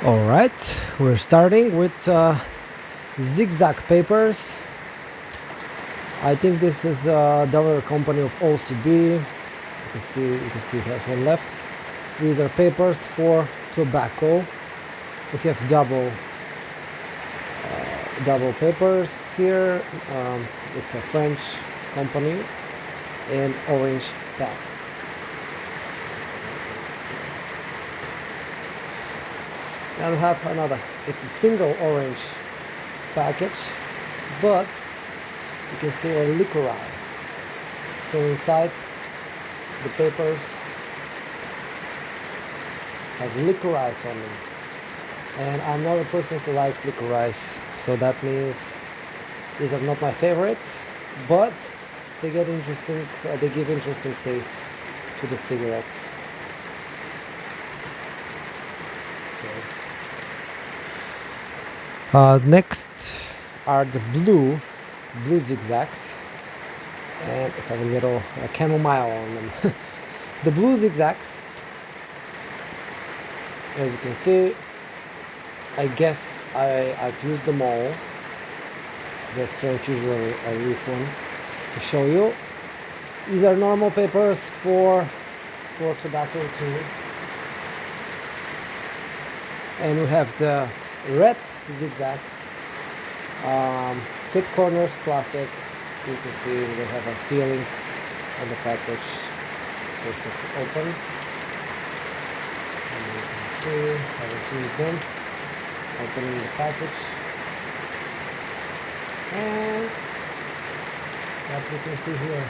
Alright, we're starting with zigzag papers. I think this is a daughter company of OCB. You can see we have one left. These are papers for tobacco. We have double papers here. It's a French company in orange pack. And we have another. It's a single orange package, but you can see our licorice. So inside the papers have licorice on them. And I'm not a person who likes licorice, so that means these are not my favorites, but they give interesting taste to the cigarettes. Next are the blue zigzags, and they have a little chamomile on them. The blue zigzags, as you can see, I guess I've used them all. They're strange, usually I leave one to show you. These are normal papers for tobacco too. And we have the red zigzags, cut corners classic. You can see they have a sealing on the package, so it's open. And you can see I haven't used them. Opening the package, and what you can see here,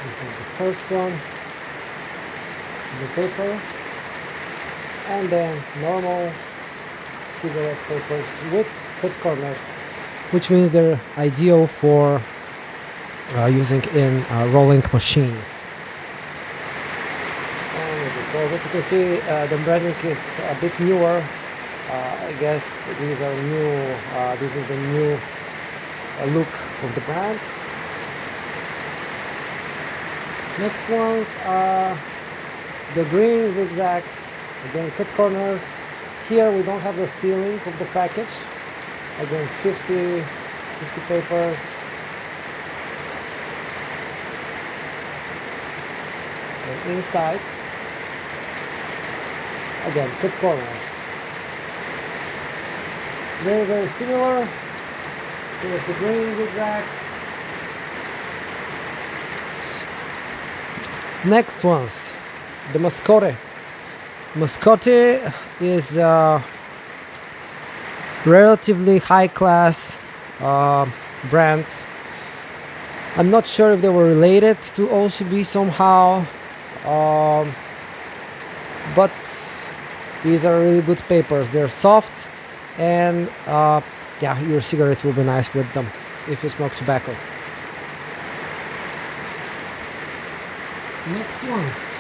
this is the first one, the paper, and then normal cigarette papers with cut corners, which means they're ideal for using in rolling machines. And because as you can see, the branding is a bit newer. I guess these are new. This is the new look of the brand. Next ones are the green zigzags. Again, cut corners. Here we don't have the sealing of the package. Again, 50 papers. And inside, again, cut corners. Very, very similar. Here's the green zigzags. Next ones, the Moscote. Moscote is a relatively high class brand. I'm not sure if they were related to OCB somehow, but these are really good papers. They're soft, and yeah, your cigarettes will be nice with them if you smoke tobacco. Next ones,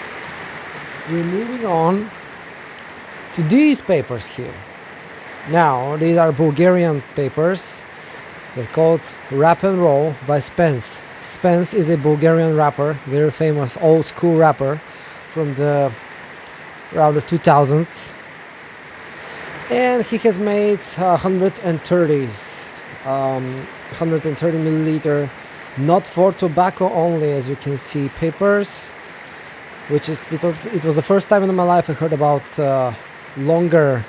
we're moving on to these papers here. Now, these are Bulgarian papers. They're called Rap and Roll by Spence. Spence is a Bulgarian rapper, very famous old school rapper from around the 2000s. And he has made 130s, 130 milliliter, not for tobacco only, as you can see, papers, which is, it was the first time in my life I heard about longer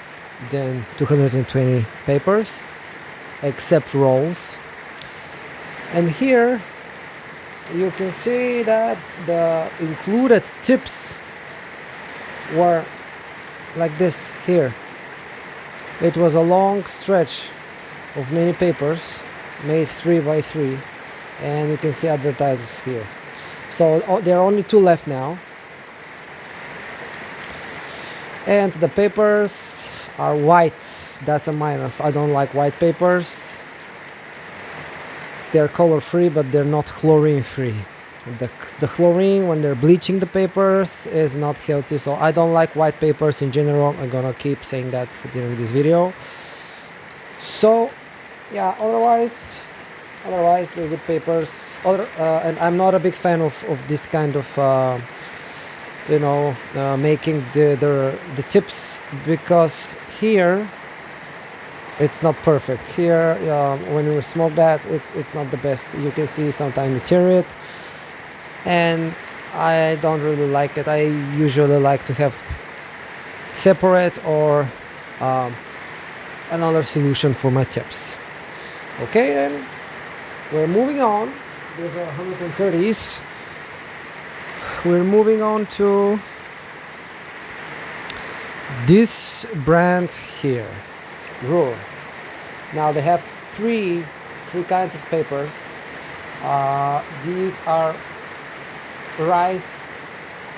than 220 papers, except rolls. And here you can see that the included tips were like this here. It was a long stretch of many papers made 3 by 3, and you can see advertises here. So there are only 2 left now. And the papers are white. That's a minus. I don't like white papers. They're color free, but they're not chlorine free. The chlorine, when they're bleaching the papers, is not healthy, so I don't like white papers in general. I'm gonna keep saying that during this video. So yeah, otherwise they're good papers. And I'm not a big fan of this kind of making the tips, because here it's not perfect. Here, when we smoke that, it's not the best. You can see sometimes deteriorate, and I don't really like it. I usually like to have separate or um, another solution for my tips. Okay, then we're moving on. These are 130s. We're moving on to this brand here, Ruhr. Now they have three kinds of papers. These are rice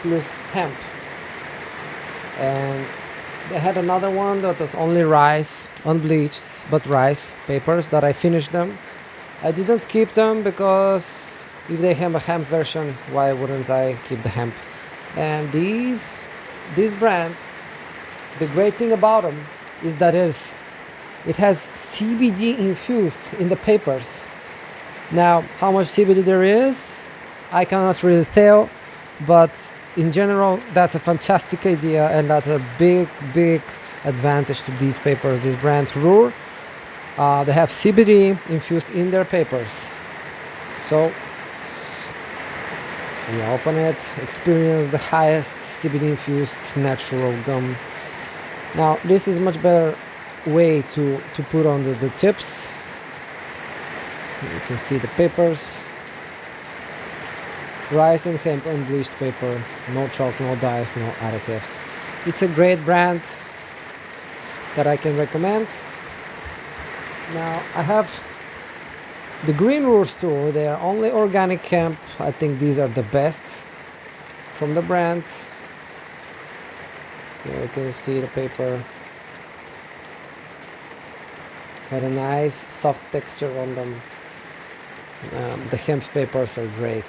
plus hemp, and they had another one that was only rice, unbleached, but rice papers that I finished them. I didn't keep them because if they have a hemp version, why wouldn't I keep the hemp? And this brand, the great thing about them is that it has CBD infused in the papers. Now, how much CBD there is, I cannot really tell, but in general, that's a fantastic idea, and that's a big advantage to these papers. This brand Ruhr, they have CBD infused in their papers. So you open it, experience the highest CBD infused natural gum. Now this is much better way to put on the tips. You can see the papers. Rice and hemp unbleached paper, no chalk, no dyes, no additives. It's a great brand that I can recommend. Now I have the green Ruhrs too. They are only organic hemp. I think these are the best from the brand. Here you can see the paper had a nice soft texture on them. The hemp papers are great.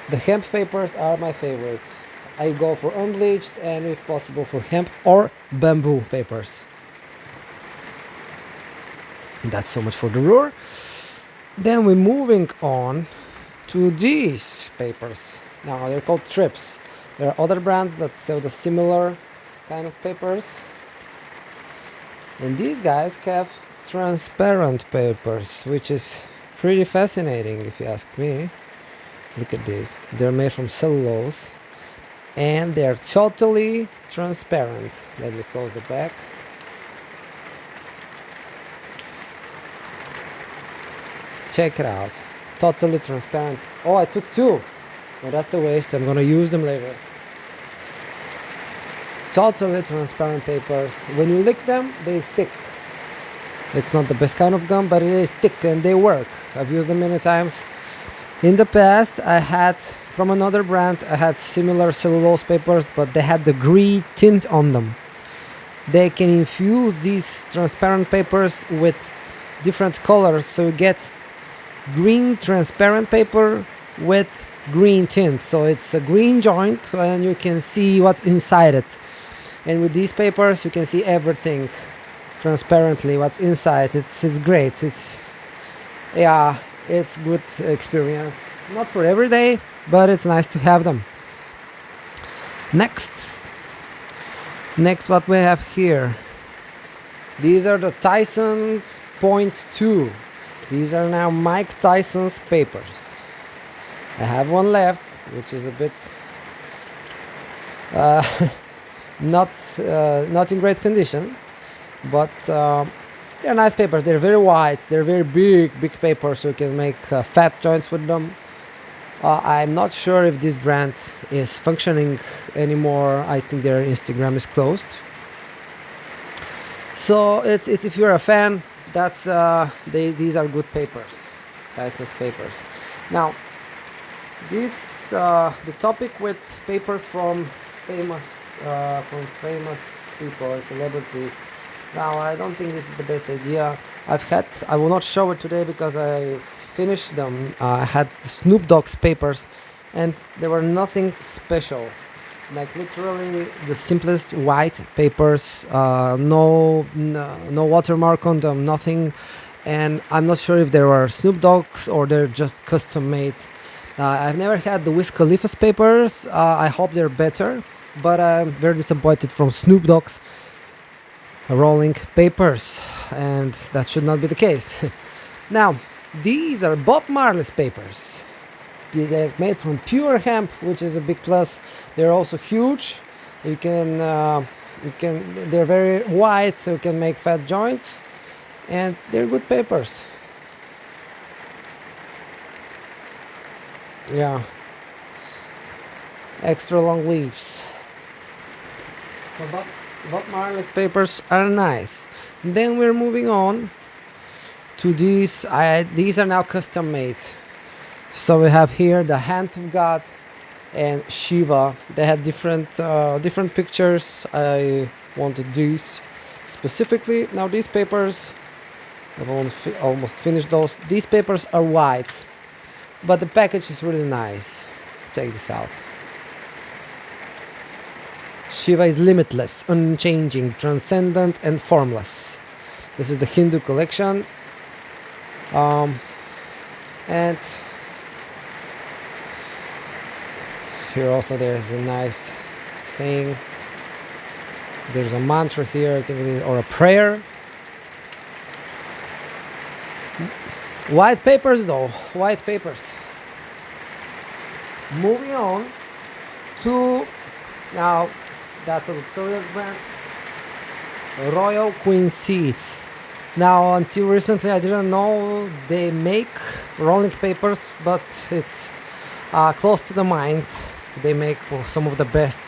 The hemp papers are my favorites. I go for unbleached and if possible for hemp or bamboo papers. That's so much for the Ruhr. Then we're moving on to these papers. Now they're called Trips. There are other brands that sell the similar kind of papers. And these guys have transparent papers, which is pretty fascinating if you ask me. Look at this. They're made from cellulose and they're totally transparent. Let me close the back. Check it out. Totally transparent. Oh, I took two. Well, that's a waste. I'm gonna use them later. Totally transparent papers. When you lick them, they stick. It's not the best kind of gum, but they stick and they work. I've used them many times. In the past, I had, from another brand, I had similar cellulose papers, but they had the green tint on them. They can infuse these transparent papers with different colors, so you get green transparent paper with green tint. So it's a green joint, and you can see what's inside it. And with these papers, you can see everything transparently, what's inside. It's great. It's good experience. Not for every day, but it's nice to have them. Next what we have here. These are the Tyson's Point 2. These are now Mike Tyson's papers. I have one left, which is a bit not in great condition, but they're nice papers. They're very wide. They're very big papers, so you can make fat joints with them. I'm not sure if this brand is functioning anymore. I think their Instagram is closed. So it's if you're a fan, that's these are good papers, Tyson's papers. Now, this the topic with papers from famous people and celebrities. Now, I don't think this is the best idea. I will not show it today because I finished them. I had the Snoop Dogg's papers, and they were nothing special. Like literally the simplest white papers, no watermark on them, nothing. And I'm not sure if they were Snoop Dogg's or they're just custom made. I've never had the Wiz Khalifa's papers. I hope they're better, but I'm very disappointed from Snoop Dogg's rolling papers, and that should not be the case. Now, these are Bob Marley's papers. They're made from pure hemp, which is a big plus. They're also huge. They're very wide, so you can make fat joints, and they're good papers. Yeah, extra long leaves. So Bob Marley's papers are nice. Then we're moving on to these. These are now custom made. So we have here the Hand of God and Shiva. They had different pictures. I wanted these specifically. Now these papers, I've almost finished those. These papers are white, but the package is really nice. Check this out. Shiva is limitless, unchanging, transcendent, and formless. This is the Hindu collection. And here also there's a nice saying. There's a mantra here, I think it is, or a prayer. White papers though, white papers. Moving on to, now that's a luxurious brand, Royal Queen Seeds. Now until recently I didn't know they make rolling papers, but it's close to the mind. They make some of the best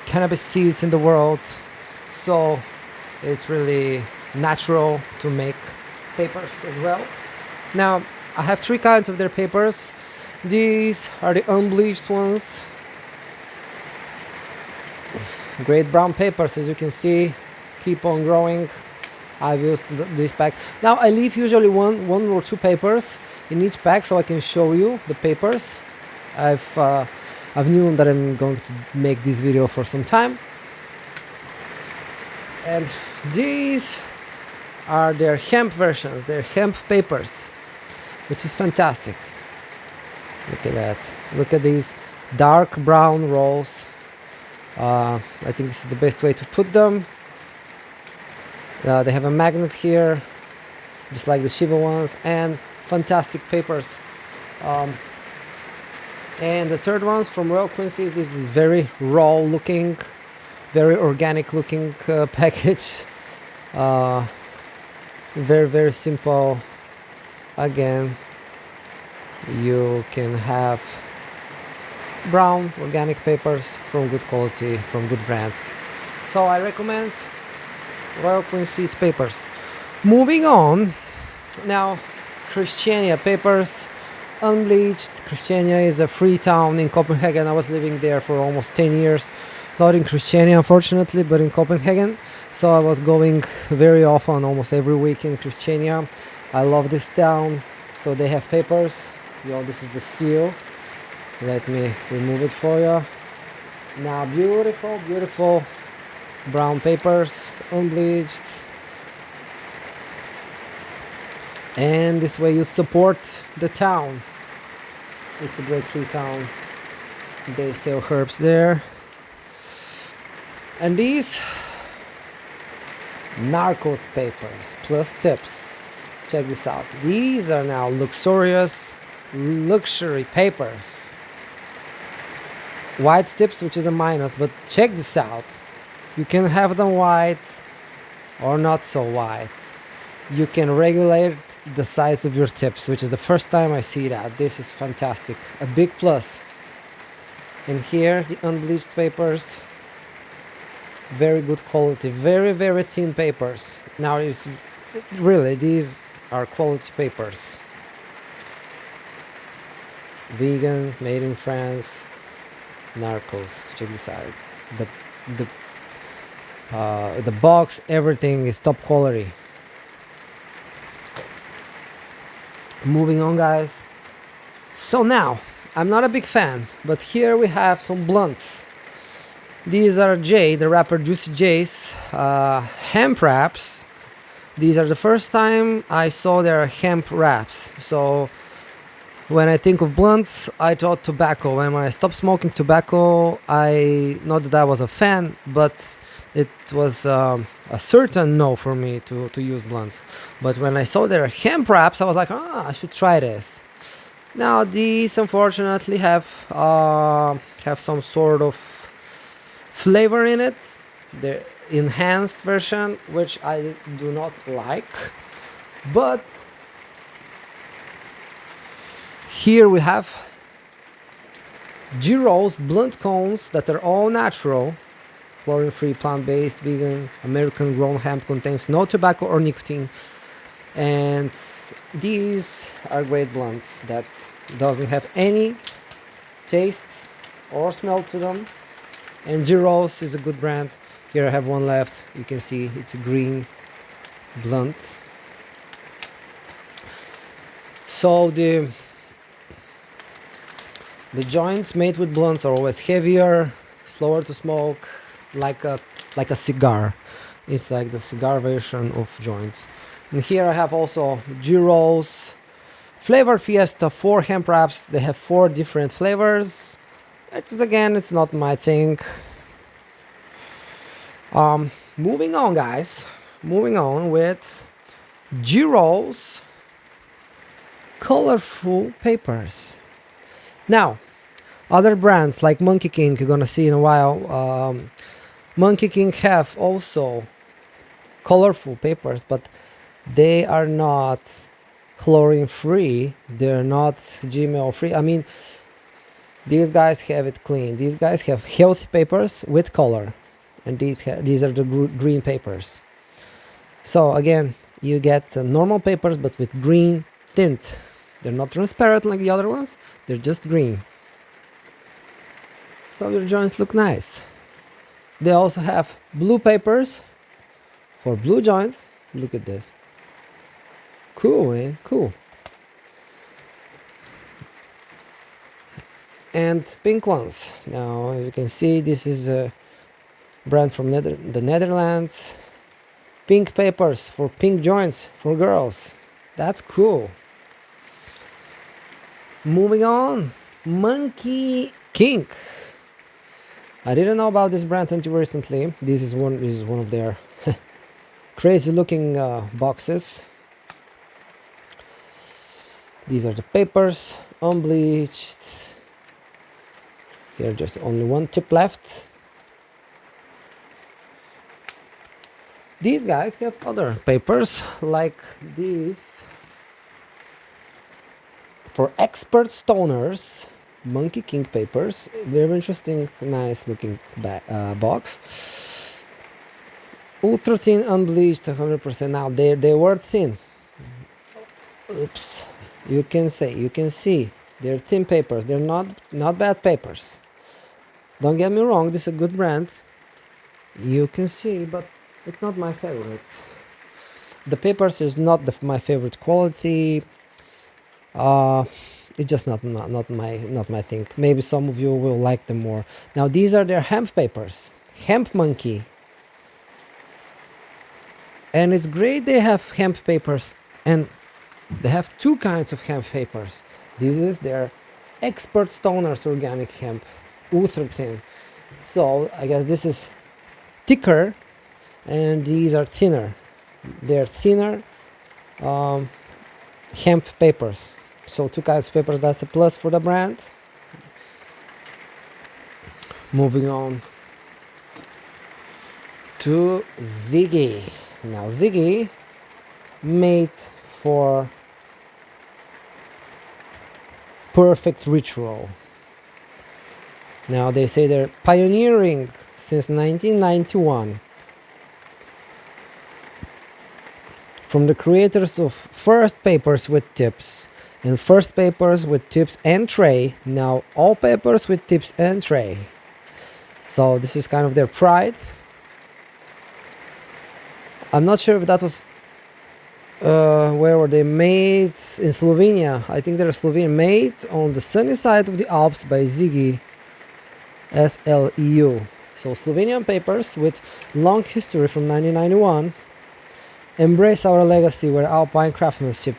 cannabis seeds in the world, so it's really natural to make papers as well. Now I have 3 kinds of their papers. These are the unbleached ones. Great brown papers, as you can see, keep on growing. I've used this pack. Now I leave usually one or 2 papers in each pack so I can show you the papers. I've known that I'm going to make this video for some time. And these are their hemp versions, their hemp papers, which is fantastic. Look at that. Look at these dark brown rolls. I think this is the best way to put them. They have a magnet here, just like the Shiva ones, and fantastic papers. And the third ones from Royal Queen Seeds. This is very raw looking, very organic looking package. Very simple. Again, you can have brown organic papers from good quality, from good brand. So I recommend Royal Queen Seeds papers. Moving on, now Christiania papers, unbleached. Christiania is a free town in Copenhagen. I was living there for almost 10 years, not in Christiania unfortunately, but in Copenhagen. So I was going very often, almost every week in Christiania. I love this town. So they have papers. This is the seal. Let me remove it for you. Now beautiful brown papers, unbleached. And this way you support the town. It's a great free town. They sell herbs there. And these Narcos papers plus tips. Check this out. These are now luxurious luxury papers. White tips, which is a minus, but check this out. You can have them white or not so white. You can regulate the size of your tips, which is the first time I see that. This is fantastic. A big plus. And here, the unbleached papers. Very good quality. Very thin papers. Now, it's really, these are quality papers. Vegan, made in France. Narcos. Check this out. The box, everything is top quality. Moving on, guys. So now, I'm not a big fan, but here we have some blunts. These are Jay, the rapper Juicy J's hemp wraps. These are the first time I saw their hemp wraps. So When I think of blunts, I thought tobacco. And when I stopped smoking tobacco, not that I was a fan, but it was a certain no for me to use blunts. But when I saw their hemp wraps, I was like, I should try this. Now these unfortunately have some sort of flavor in it, the enhanced version, which I do not like. But here we have G-Rolls blunt cones that are all natural, fluorine-free, plant-based, vegan, American-grown hemp, contains no tobacco or nicotine, and these are great blunts that doesn't have any taste or smell to them. And G-Rolls is a good brand. Here I have one left. You can see it's a green blunt. So the joints made with blunts are always heavier, slower to smoke, like a cigar. It's like the cigar version of joints. And here I have also G-Rolls Flavor Fiesta 4 hemp wraps. They have 4 different flavors. It's not my thing. Moving on, guys. Moving on with G-Rolls colorful papers. Now, other brands like Monkey King, you're gonna see in a while. Monkey King have also colorful papers, but they are not chlorine free. They're not GMO free. I mean, these guys have it clean. These guys have healthy papers with color, and these are the green papers. So again, you get normal papers but with green tint. They're not transparent like the other ones, they're just green. So your joints look nice. They also have blue papers for blue joints. Look at this. Cool, man, cool. And pink ones. Now you can see this is a brand from the Netherlands. Pink papers for pink joints for girls. That's cool. Moving on, Monkey King. I didn't know about this brand until recently. This is one of their crazy looking boxes. These are the papers, unbleached. Here just only one tip left. These guys have other papers like these. For expert stoners, Monkey King papers. Very interesting, nice looking box. Ultra thin, unbleached, 100%. Now they were thin. Oops. You can see they're thin papers. They're not bad papers. Don't get me wrong, this is a good brand. You can see, but it's not my favorite. The papers is not my favorite quality. It's just not my thing. Maybe some of you will like them more. Now these are their hemp papers, Hemp Monkey, and it's great they have hemp papers, and they have 2 kinds of hemp papers. This is their Expert Stoners Organic Hemp, ultra thin. So I guess this is thicker, and these are thinner. They're thinner hemp papers. So 2 kinds of papers, that's a plus for the brand. Moving on to Ziggy. Now Ziggy, made for perfect ritual. Now they say they're pioneering since 1991. From the creators of first papers with tips and first papers with tips and tray, now all papers with tips and tray. So this is kind of their pride. I'm not sure if that was where were they made, in Slovenia. I think they're Slovenian, made on the sunny side of the Alps by Ziggy SLEU. So Slovenian papers with long history from 1991 embrace our legacy where alpine craftsmanship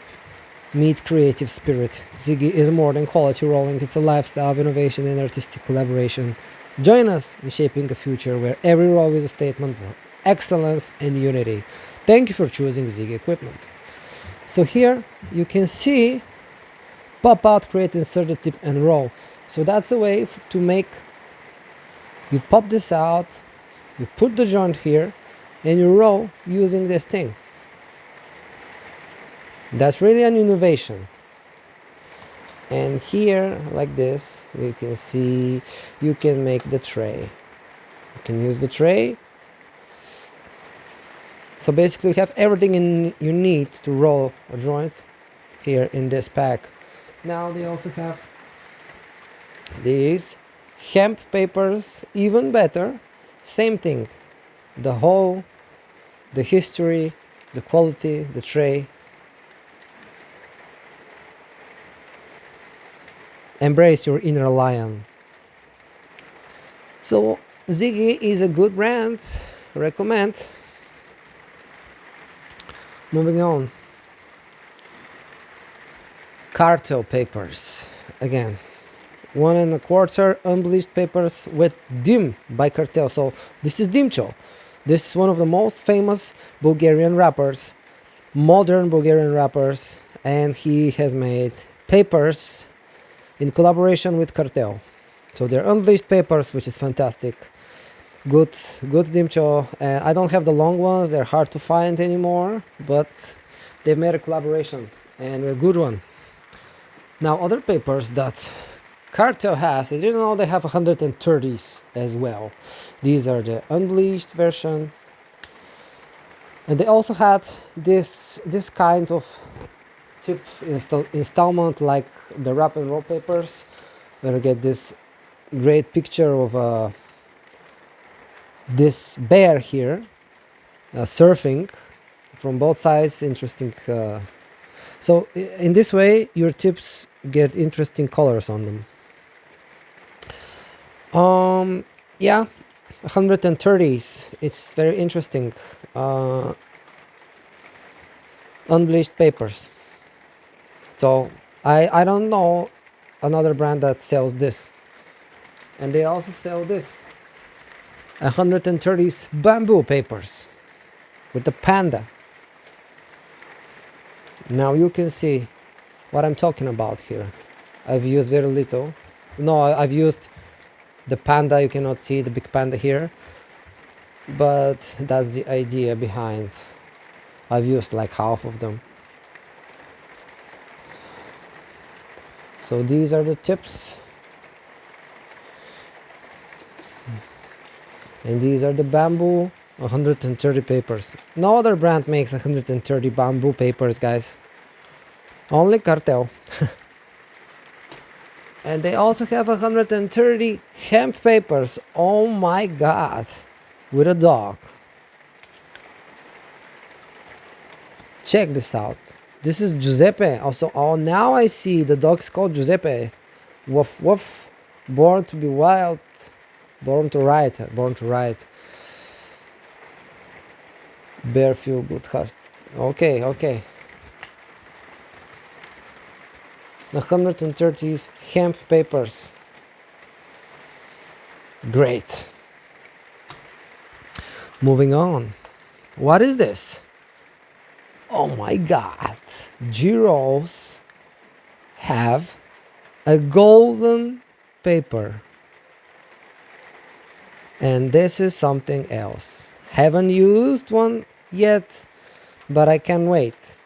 meet creative spirit. Ziggy is more than quality rolling, it's a lifestyle of innovation and artistic collaboration. Join us in shaping a future where every roll is a statement for excellence and unity. Thank you for choosing Ziggy equipment. So here you can see pop out, create, insert the tip and roll. So that's the way to make, you pop this out, you put the joint here and you roll using this thing. That's really an innovation. And here, like this, you can see you can make the tray. You can use the tray. So basically you have everything you need to roll a joint here in this pack. Now they also have these hemp papers, even better. Same thing. The hole, the history, the quality, the tray. Embrace your inner lion. So Ziggy is a good brand. Recommend. Moving on. Cartel papers. Again, 1 1/4 unbleached papers with Dim by Cartel. So this is Dimcho. This is one of the most famous Bulgarian rappers, modern Bulgarian rappers, and he has made papers in collaboration with Cartel. So they're unbleached papers, which is fantastic. Good Dimcho. And I don't have the long ones, they're hard to find anymore, but they've made a collaboration and a good one. Now other papers that Cartel has, I didn't know they have 130s as well. These are the unbleached version. And they also had this kind of tip installment like the Rap and Roll papers, where you get this great picture of this bear here surfing from both sides. Interesting. So in this way your tips get interesting colors on them. Yeah, 130s, it's very interesting. Unbleached papers. So I don't know another brand that sells this. And they also sell this 130s bamboo papers with the panda. Now you can see what I'm talking about here. I've used very little. No, I've used the panda. You cannot see the big panda here, but that's the idea behind. I've used like half of them. So these are the tips, and these are the bamboo 130 papers. No other brand makes 130 bamboo papers, guys. Only Cartel. And they also have 130 hemp papers. Oh my god. With a dog. Check this out. This is Giuseppe. Also, oh, now I see the dog is called Giuseppe. Woof woof. Born to be wild. Born to ride. Born to ride. Bear feel good heart. Okay, okay. The 130s hemp papers. Great. Moving on. What is this? Oh my god. G-Rolls have a golden paper. And this is something else. Haven't used one yet, but I can't wait.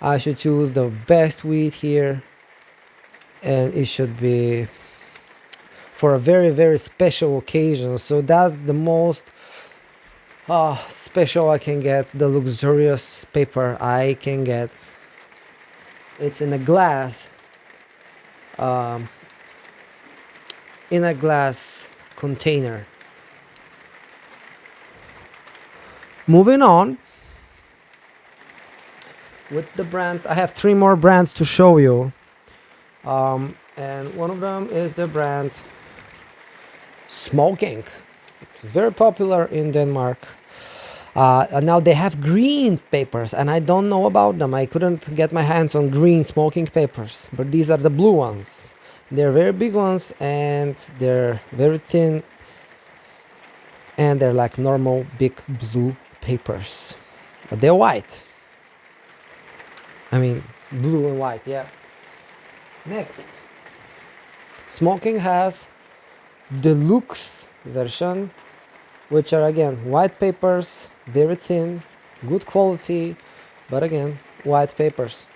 I should choose the best weed here. And it should be for a very, very special occasion. So that's the most special I can get, the luxurious paper I can get. It's in a glass, container. Moving on with the brand, I have 3 more brands to show you. And one of them is the brand Smoking. It's very popular in Denmark. And now they have green papers, and I don't know about them. I couldn't get my hands on green smoking papers, but these are the blue ones. They're very big ones, and they're very thin, and they're like normal big blue papers, but they're white. I mean, blue and white, yeah. Next, Smoking has deluxe version, which are again white papers, very thin, good quality, but again white papers.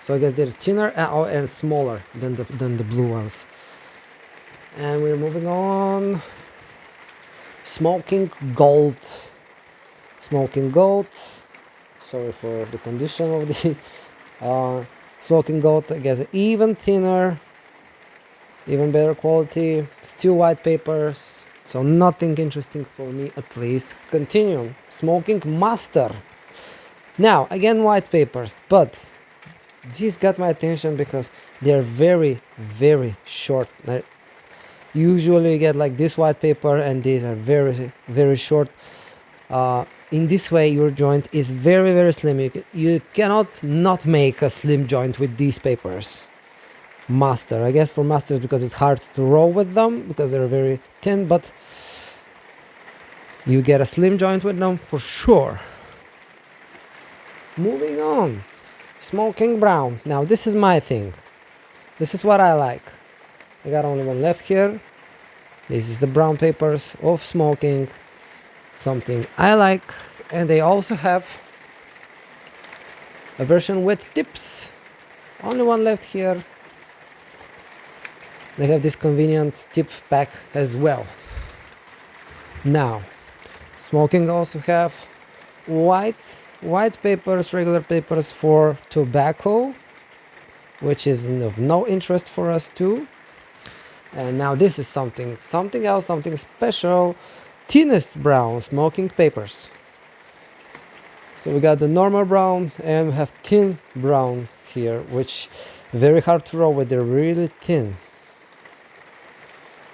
So I guess they're thinner and smaller than the blue ones. And we're moving on. Smoking Gold. Smoking Gold. Sorry for the condition of the Smoking Gold. I guess even thinner, even better quality, still white papers. So nothing interesting for me, at least. Continue. Smoking Master. Now again white papers, but these got my attention because they're very, very short. Usually you get like this white paper, and these are very, very short. In this way your joint is very, very slim. You cannot not make a slim joint with these papers. Master, I guess for masters because it's hard to roll with them because they're very thin, but you get a slim joint with them for sure. Moving on. Smoking Brown. Now this is my thing. This is what I like. I got only one left here. This is the brown papers of Smoking. Something I like. And they also have a version with tips. Only one left here. They have this convenient tip pack as well. Now, Smoking also have white papers, regular papers for tobacco, which is of no interest for us too. And now this is something else, something special. Thinnest brown smoking papers. So we got the normal brown and we have thin brown here, which very hard to roll with. They're really thin.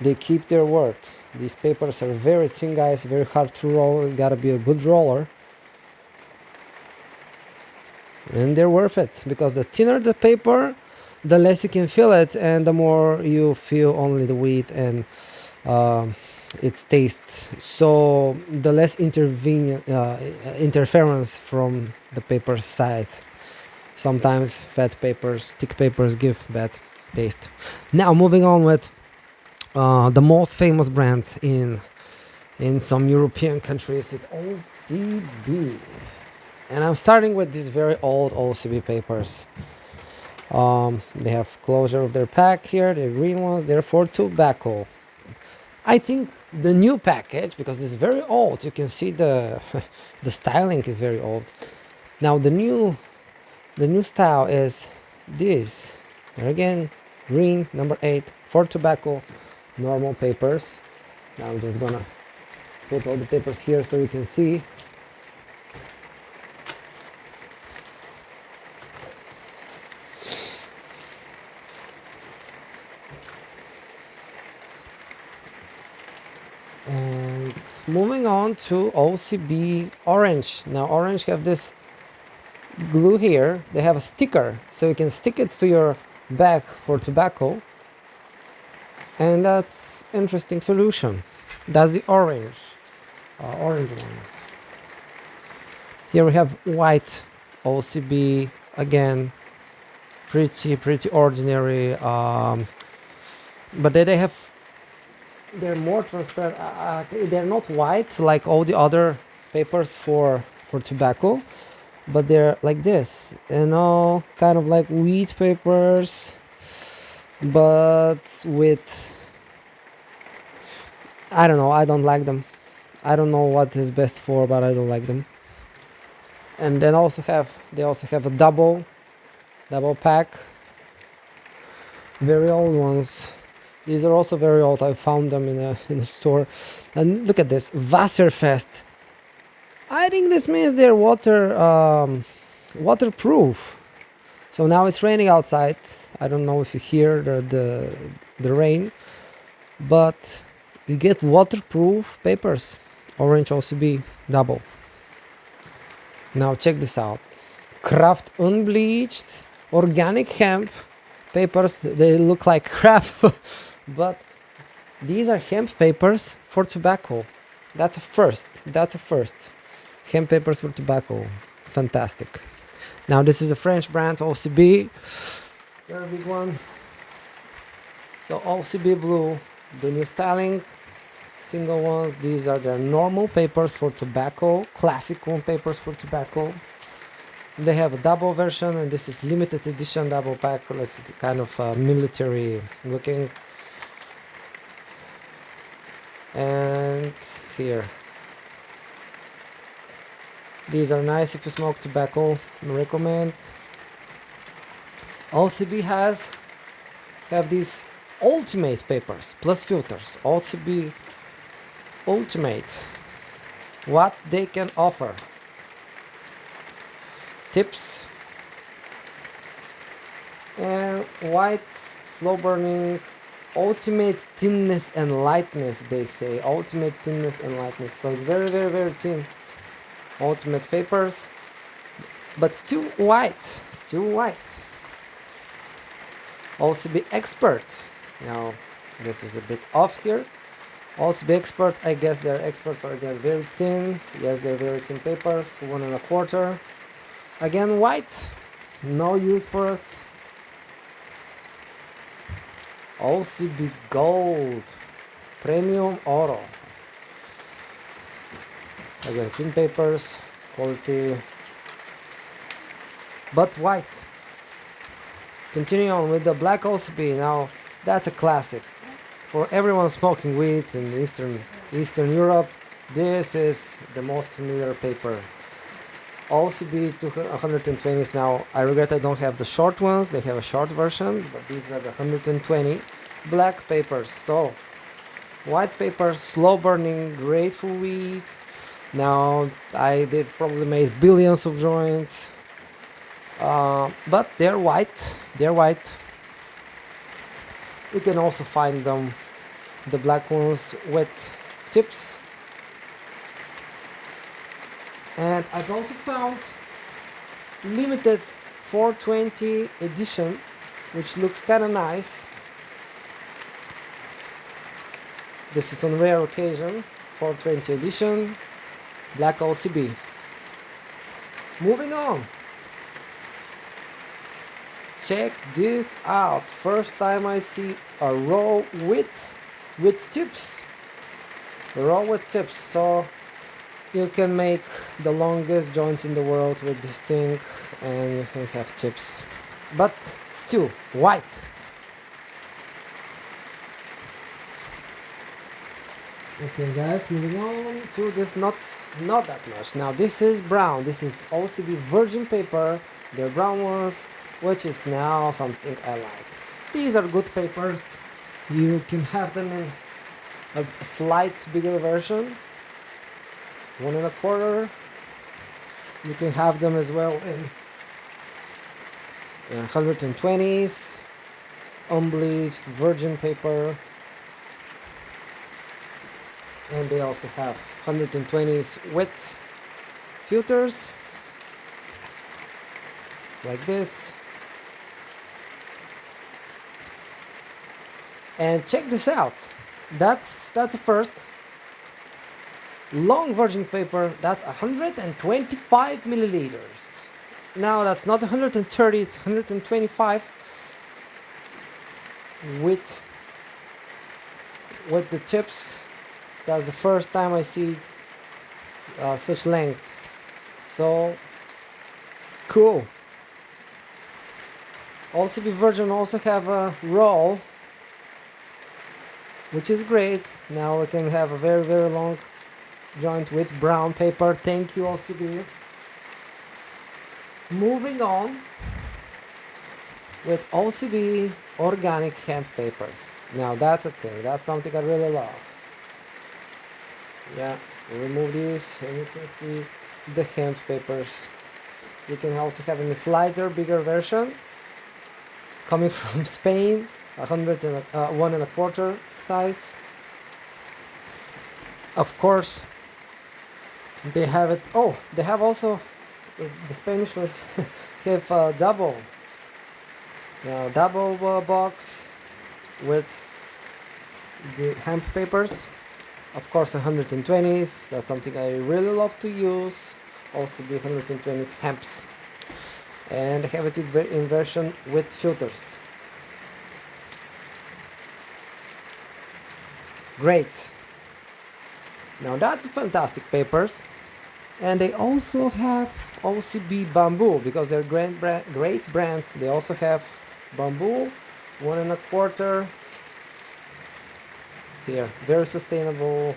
They keep their word. These papers are very thin, guys, very hard to roll. You gotta be a good roller. And they're worth it, because the thinner the paper, the less you can feel it, and the more you feel only the weed and its taste. So the less interference from the paper side. Sometimes fat papers, thick papers give bad taste. Now moving on with the most famous brand in some European countries is OCB. And I'm starting with these very old OCB papers. They have closure of their pack here, the green ones, they're for tobacco. I think the new package, because this is very old, you can see the the styling is very old. Now the new style is this. There again, green, number 8, for tobacco, normal papers. Now I'm just gonna put all the papers here so you can see. And moving on to OCB Orange. Now Orange have this glue here. They have a sticker, so you can stick it to your bag for tobacco. And that's interesting solution. That's the orange ones. Here we have white OCB, again pretty ordinary, but they're more transparent. They're not white like all the other papers for tobacco, but they're like this, kind of like wheat papers, but with, I don't know, I don't like them. I don't know what is best for, but I don't like them. And then they also have a double pack, very old ones. These are also very old. I found them in a store. And look at this, Wasserfest. I think this means they're waterproof. So now it's raining outside. I don't know if you hear the rain, but you get waterproof papers. Orange OCB, double. Now check this out. Kraft unbleached organic hemp papers. They look like crap, but these are hemp papers for tobacco. That's a first. That's a first. Hemp papers for tobacco. Fantastic. Now this is a French brand, OCB. Very big one. So OCB blue, the new styling. Single ones. These are their normal papers for tobacco. Classic one papers for tobacco. They have a double version, and this is limited edition double pack, like kind of military looking. And here, these are nice if you smoke tobacco. I recommend. OCB have these ultimate papers plus filters. OCB ultimate, what they can offer. Tips and white, slow burning, ultimate thinness and lightness, they say. Ultimate thinness and lightness. So it's very, very, very thin. Ultimate papers, but still white. Still white. OCB expert. Now this is a bit off here. OCB expert, I guess they're expert for, again, very thin. Yes, they're very thin papers, 1 1/4. Again, white, no use for us. OCB gold, premium oro. Again, thin papers, quality, but white. Continuing on with the black OCB. Now that's a classic for everyone smoking weed in Eastern Europe. This is the most familiar paper. OCB 120s. Now I regret I don't have the short ones. They have a short version, but these are the 120 black papers. So white paper, slow burning, great for weed. Now they probably made billions of joints, but they're white. They're white. You can also find them, the black ones, with tips. And I've also found limited 420 edition, which looks kind of nice. This is on rare occasion, 420 edition, black OCB. Moving on. Check this out. First time I see a raw with tips. Raw with tips. So you can make the longest joint in the world with this thing, and you can have tips, but still white. Okay guys, moving on to this, not that much. Now this is brown. This is OCB virgin paper, the brown ones, which is now something I like. These are good papers. You can have them in a slight bigger version, 1 1/4. You can have them as well in 120s, unbleached virgin paper, and they also have 120s with filters like this. And check this out. That's a first. Long virgin paper, that's 125 milliliters. Now that's not 130, it's 125 with the tips. That's the first time I see such length. So cool. Also the virgin also have a roll, which is great. Now we can have a very, very long joint with brown paper. Thank you, OCB. Moving on with OCB organic hemp papers. Now that's a thing. That's something I really love. Yeah, remove this, and you can see the hemp papers. You can also have a slighter, bigger version coming from Spain, 1 1/4 size. Of course, They have it. Oh, they have also the Spanish ones have double box with the hemp papers. Of course, 120s. That's something I really love to use. Also, the 120s hemps, and I have it in version with filters. Great. Now that's fantastic papers. And they also have OCB bamboo because they're great brand. They also have bamboo, 1.25 here. Very sustainable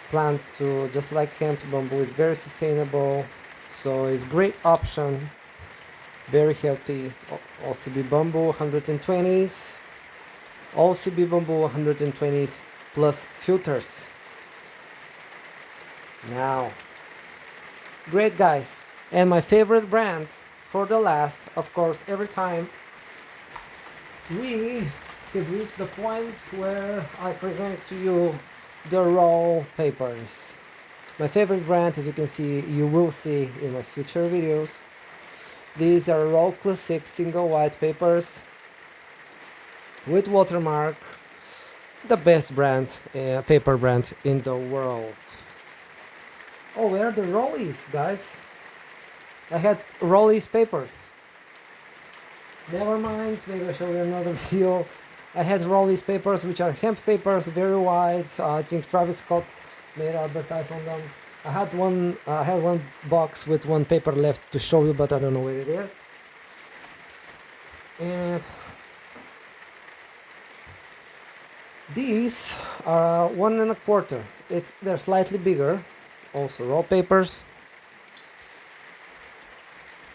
plant too, just like hemp. Bamboo is very sustainable, so it's great option. Very healthy. OCB bamboo 120s. OCB bamboo 120s plus filters. Now. Great guys, and my favorite brand for the last, of course, every time we have reached the point where I present to you the roll papers. My favorite brand, as you can see, you will see in my future videos. These are Roll Classic single white papers with watermark, the best brand, paper brand in the world. Oh, where are the Rollies, guys? I had Rollies papers. Never mind, maybe I'll show you another video. I had Rollies papers, which are hemp papers, very wide. I think Travis Scott made advertise on them. I had one box with one paper left to show you, but I don't know where it is. And these are 1.25. They're slightly bigger. Also roll papers,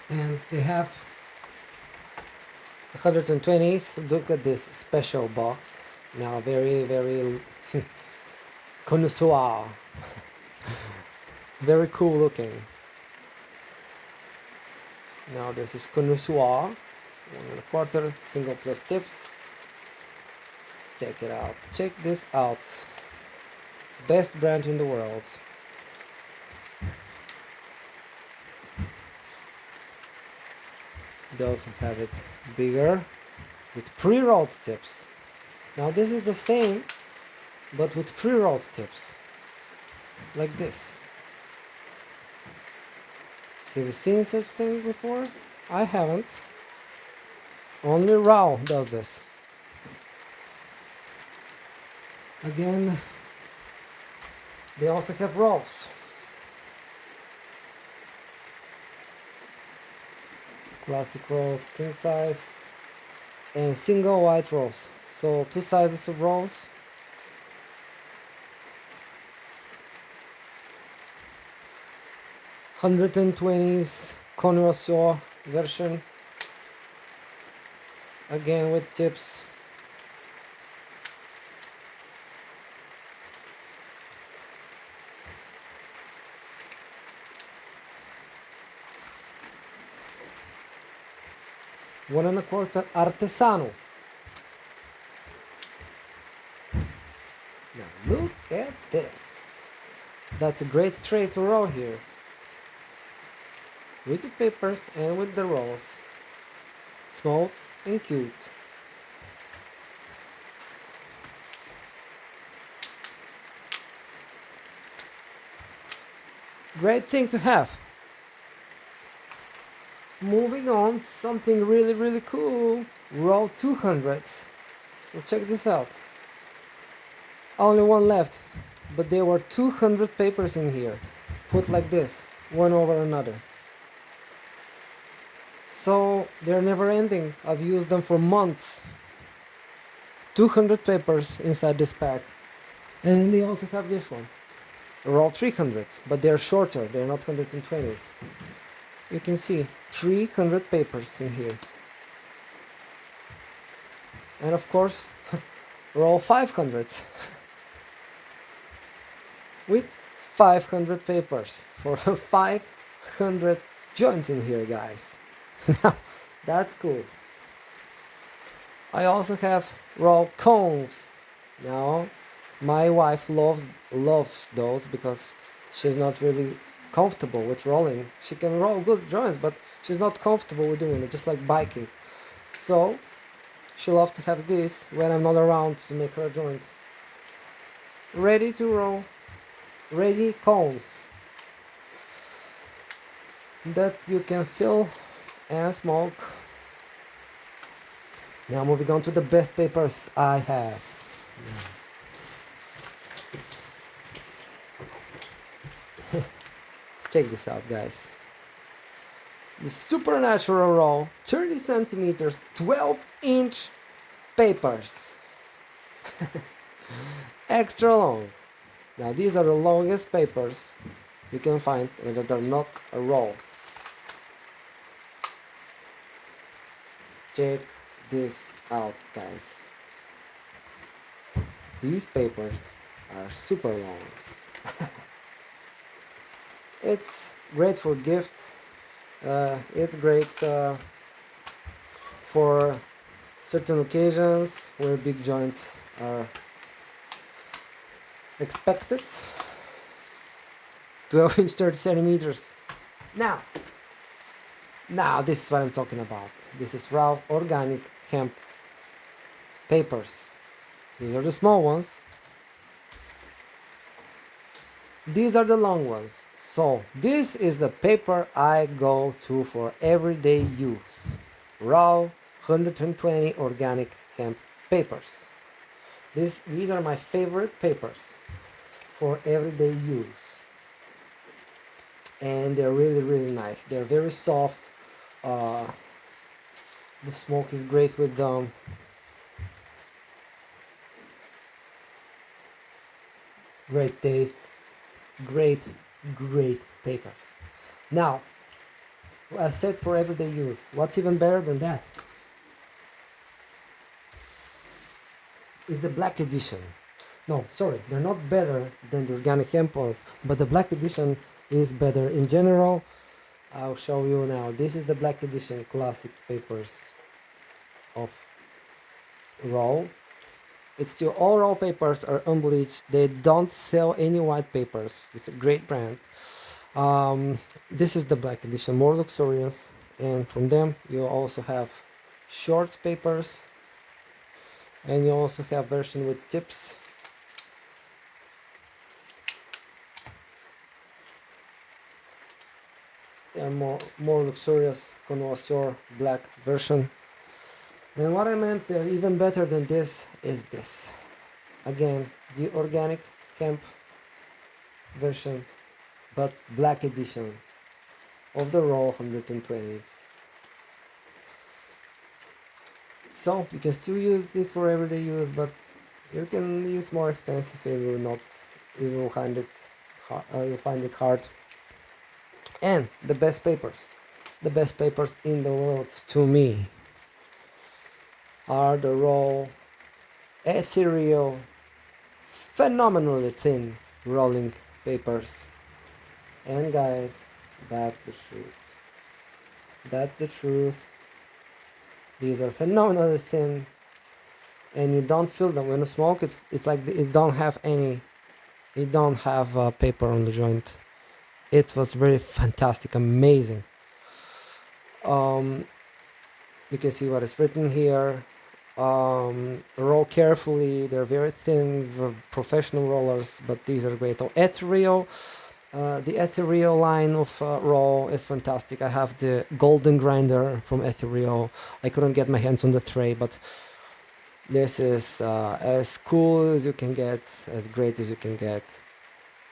and they have 120s. Look at this special box. Now very connoisseur. Very cool looking. Now this is connoisseur, 1.25 single plus tips. Check it out. Check this out. Best brand in the world. They also have it bigger with pre-rolled tips. Now this is the same, but with pre-rolled tips, like this. Have you seen such things before? I haven't. Only RAW does this. Again, they also have rolls. Classic rolls, king size, and single white rolls. So 2 sizes of rolls. $120s connoisseur version. Again with tips. $1.25 artesano. Now look at this. That's a great tray to roll here. With the papers and with the rolls. Small and cute. Great thing to have. Moving on to something really cool. Roll 200s. So check this out. Only one left, but there were 200 papers in here, put like this, one over another. So they're never ending. I've used them for months. 200 papers inside this pack. And they also have this one. Roll 300s, but they're shorter, they're not 120s. You can see 300 papers in here. And of course, roll 500s. With 500 papers for 500 joints in here, guys. Now, that's cool. I also have roll cones. Now, my wife loves those because she's not really comfortable with rolling. She can roll good joints, but she's not comfortable with doing it, just like biking. So she loves to have this when I'm not around to make her a joint. Ready to roll. Ready cones that you can fill and smoke. Now moving on to the best papers I have. Check this out, guys. The Supernatural Roll 30 centimeters 12-inch papers. Extra long. Now these are the longest papers you can find that are not a roll. Check this out, guys. These papers are super long. It's great for gifts. It's great for certain occasions where big joints are expected. 12-inch 30 centimeters. Now this is what I'm talking about. This is raw organic hemp papers. These are the small ones. These are the long ones. So this is the paper I go to for everyday use. Raw 120 organic hemp papers. These are my favorite papers for everyday use. And they're really nice. They're very soft. The smoke is great with them. Great taste. Great papers. Now, I said for everyday use. What's even better than that is the black edition. No, sorry, they're not better than the organic hemp ones, but the black edition is better in general. I'll show you now. This is the black edition classic papers of roll. It's still all roll papers are unbleached. They don't sell any white papers. It's a great brand. This is the black edition, more luxurious, and from them you also have short papers, and you also have version with tips. They are more luxurious connoisseur black version. And what I meant, they're even better than this is this. Again, the organic hemp version, but black edition of the raw 120s. So you can still use this for everyday use, but you can use more expensive if you will find it hard. And the best papers in the world to me are the raw, ethereal, phenomenally thin rolling papers. And guys, that's the truth. That's the truth. These are phenomenally thin, and you don't feel them when you smoke. It's like it don't have paper on the joint. It was very fantastic, amazing. You can see what is written here. Roll carefully. They're very thin, professional rollers, but these are great. Ethereal. The Ethereal line of roll is fantastic. I have the golden grinder from Ethereal. I couldn't get my hands on the tray, but this is as cool as you can get, as great as you can get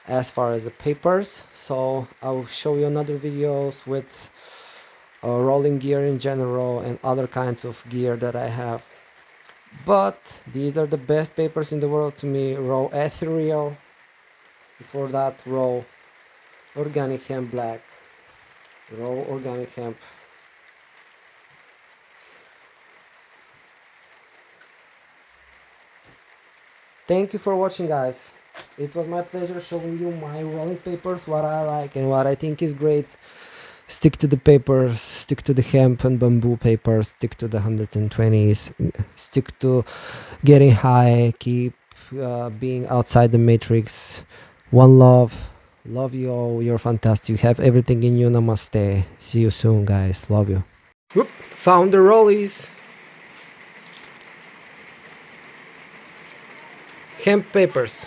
as far as the papers. So I'll show you another videos with rolling gear in general and other kinds of gear that I have. But these are the best papers in the world to me. Raw Ethereal. Before that, raw organic hemp black. Raw organic hemp. Thank you for watching, guys. It was my pleasure showing you my rolling papers, what I like and what I think is great. Stick to the papers, stick to the hemp and bamboo papers, stick to the 120s, stick to getting high, keep being outside the matrix. One love, Love you all. You're fantastic. Have everything in you. Namaste. See you soon, guys. Love you. Whoop. Found the rollies. Hemp papers.